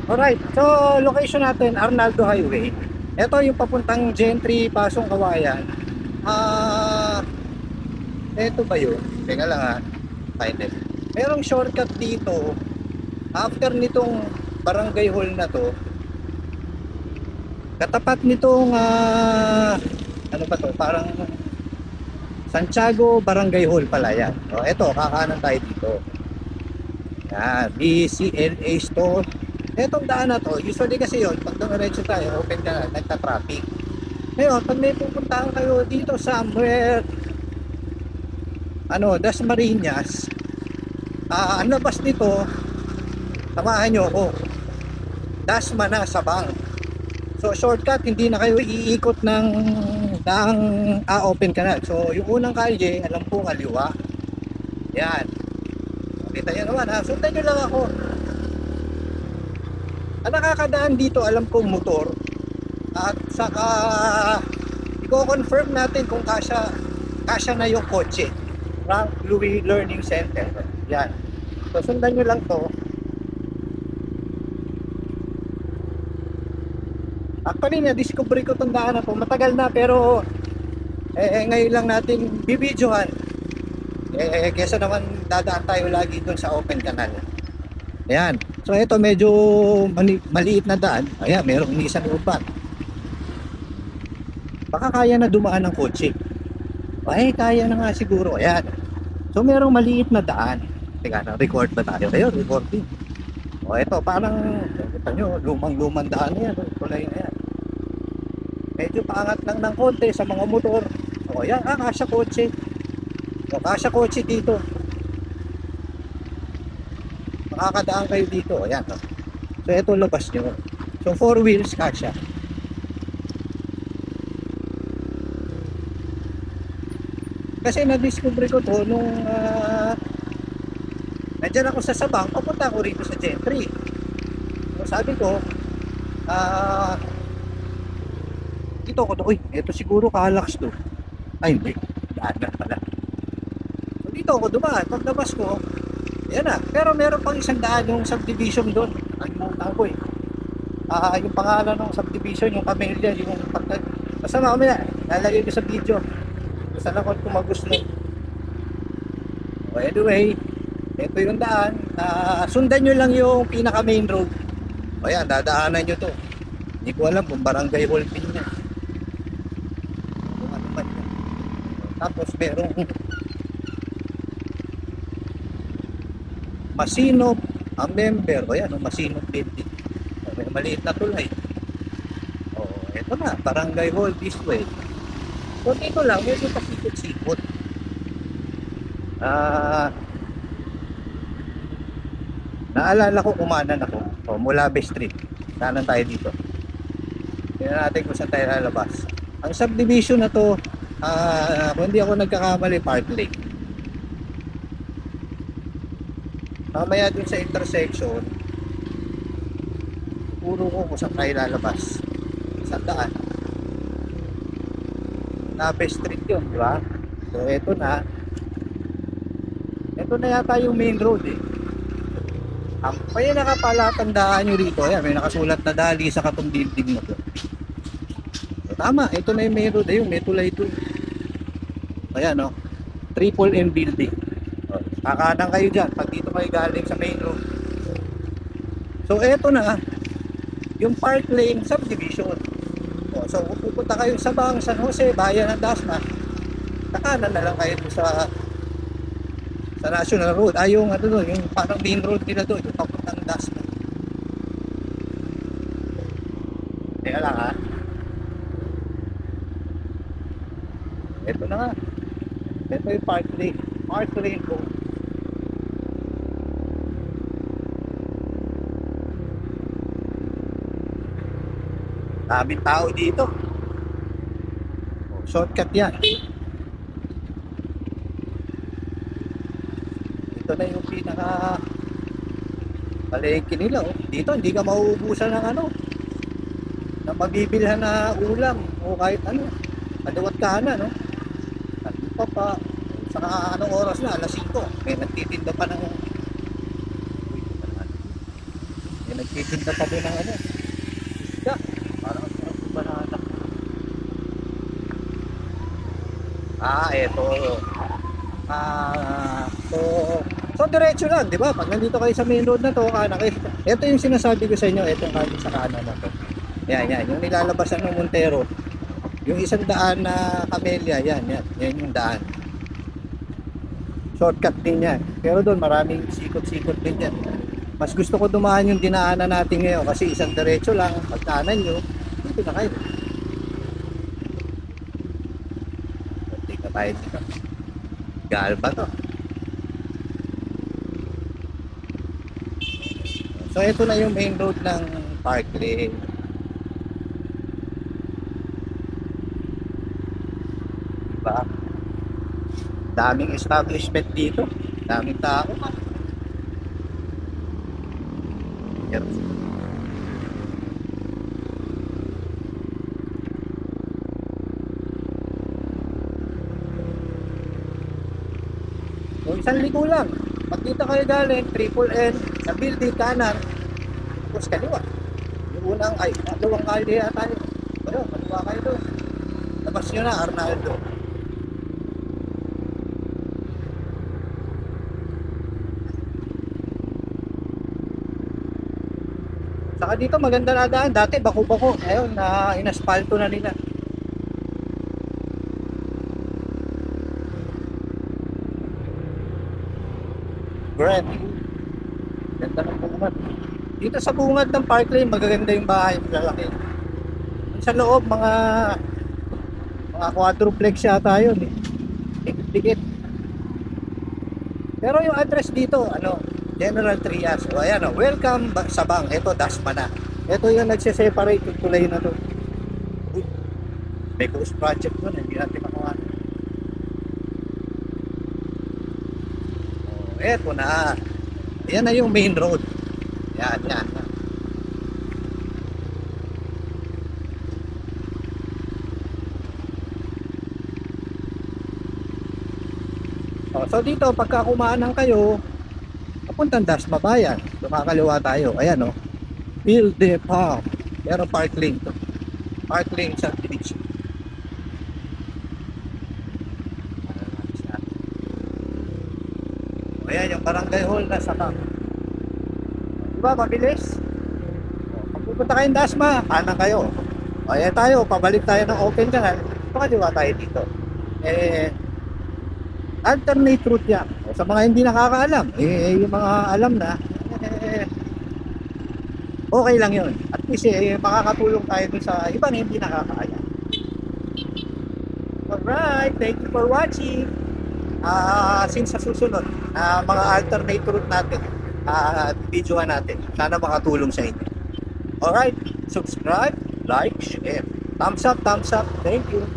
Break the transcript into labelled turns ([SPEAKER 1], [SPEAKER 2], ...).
[SPEAKER 1] Alright, so location natin, Arnaldo Highway. Ito yung papuntang Gentry, Pasong Kawayan. Ah, ito ba yun? Teka lang ha, find it. Merong shortcut dito. After nitong barangay hall na to, katapat nitong ano ba to? Parang Santiago Barangay Hall pala yan. O, eto, kakanan tayo dito. Yan, BCNA Store. Etong daan na to, usually kasi yun, pag dumiretso tayo, open ka na, nagta-traffic. Ngayon, pag may pupuntahan kayo dito somewhere, Dasmariñas, ang labas nito, samahan nyo ako, Dasma na Sabang. So, shortcut, hindi na kayo iikot ng open canal. So, yung unang kalye, alam po, kaliwa. Yan. Kita nyo naman ha, sundan nyo lang ako. Ang nakakadaan dito, alam kong motor. At saka i-confirm natin kung kasya na yung kotse. Frank Louis Learning Center. Yan. So sundan nyo lang to. Actually na-discover ko itong daan na to. Matagal na pero ngayon lang natin bibidyohan. Kesa naman dadaan tayo lagi dun sa open canal. Ayan. So ito medyo maliit na daan. Ayan, merong Nissan Urban. Baka kaya na dumaan ng kotse. Ay, kaya na nga siguro. Ayan. So merong maliit na daan. Teka na, record ba tayo? Ayun, recording. O ito, parang kita nyo, lumang-lumang daan na yan. Tulay na yan. Medyo paangat lang ng konti sa mga motor. O yan, kasya kotse. O kasya kotse dito. Makakadaan kayo dito. Ayan. So ito labas nyo. So 4 wheels kasya. Kasi na-discover ko to nung nandyan ako sa Sabang, papunta ako rito sa Gentry. So sabi ko, dito ako uy, ito siguro Calax to. Ay hindi, daan na pala. So dito ako dumaan, paglabas ko, yan na. Pero meron pang isang daan yung subdivision doon. Nakalimutan ko eh. Yung pangalan ng subdivision, yung Camellia, yung basta mamaya, lalagay ko sa video. Basta lang kung magusto. So anyway, ito yung daan. Sundan nyo lang yung pinaka main road. O yan, dadaanan nyo to. Hindi ko alam kung barangay hall din niya. Kung ano man yan. Tapos merong Masinop, ang member. O yan, Masinop building. O, may maliit na tulay. O, eto na, barangay hall this way. So dito lang, medyo pasikot-sikot. Naalala ko, umanan ako. O, Mulabe Street. Kanan tayo dito. Tingnan natin kung saan tayo lalabas. Ang subdivision na to, kung hindi ako nagkakamali, Park Lake. Mamaya dun sa intersection, puro ko kung saan tayo lalabas. Saan daan? Nape Street yun, di ba? So, eto na. Ito na yata yung main road eh. Kaya nakapalatandaan nyo rito. Ayan, may nakasulat na dali sa katong building na to. So, tama, ito na yung main road. Ayun, may tulay ito. Ayan o, Triple M building. Kakanan kayo dyan pag dito kayo galing sa main road. So eto na yung Park Lane subdivision. So kung pupunta kayo sa Bang, San Jose, Bayan ng Dasma, kakanan na lang kayo sa National Road. Yung ano doon, yung parang main road nila doon, yung papuntang Dasma. Teka lang ha. Ito na nga. Ito yung Park Lane. Park Lane Road. Daming tao dito. Shortcut yan. Ito na yung pinaka palengke nila. Dito hindi ka mauubusan ng ng mabibilhan na ulam o kahit ano. Kaliwat kanan, no? Ano pa. Saka anong oras na? Alas 5. May nagtitinda pa ng Titinda pa din ng ano. Isda. Parang sarap ng banana. Eto. So, diretso lang, di ba? Pag nandito kayo sa main road na to, kanan kayo. Ito yung sinasabi ko sa inyo, itong kanan sa kanan na to. Yan, yung nilalabasan ng Montero. Yung isang daan na Camellia, yan yung daan. Shortcut din yan. Pero doon maraming sikot-sikot din yan. Mas gusto ko dumaan yung dinaanan natin ngayon kasi isang diretso lang, pag kanan nyo, dito na kayo. Tika tayo dito. Gaal ba to? So ito na yung main road ng Parklane. Diba? Daming establishment dito. Daming tao. Yes. So isang ligo lang. Pag dito kayo galing, Triple N, sa building kanan, tapos kaliwa. Yung unang, dalawang kalye yata yun. Pero, kaliwa kayo doon. Labas nyo na, Arnaldo. Saka dito maganda na daan. Dati bako-bako. Ngayon, inaspalto na nila. Grand. Ganda ng bungad. Dito sa bungad ng Parklane, magaganda yung bahay, malalaki. Sa loob, mga quadruplex yata yun eh. Dikit-dikit. Pero yung address dito, General Trias. O ayan welcome sa Bang. Ito, Dasma na. Ito yung nagse-separate yung tulay na to. May ghost project doon, hindi natin makuha. Eto na. Yan na yung main road. Yan. So dito, pagka kumanan kayo, papuntang Dasma Bayan. Kakaliwa tayo. Ayan Field de Park. Pero Parklane to. Parklane subdivision. Ayan yung barangay hall na saka. Diba mabilis? Pag pupunta kayong Dasma, kanan kayo. Ayan tayo, pabalik tayo ng open canal. Pakaliwa tayo dito. Alternate route yan. Sa mga hindi nakakaalam, yung mga alam na, okay lang yun. At least makakatulong tayo dun sa ibang hindi nakakaalam. Alright, thank you for watching. Since sa susunod, mga alternate route natin, videoan natin. Sana makatulong sa inyo. Alright, subscribe, like, share. Thumbs up. Thank you.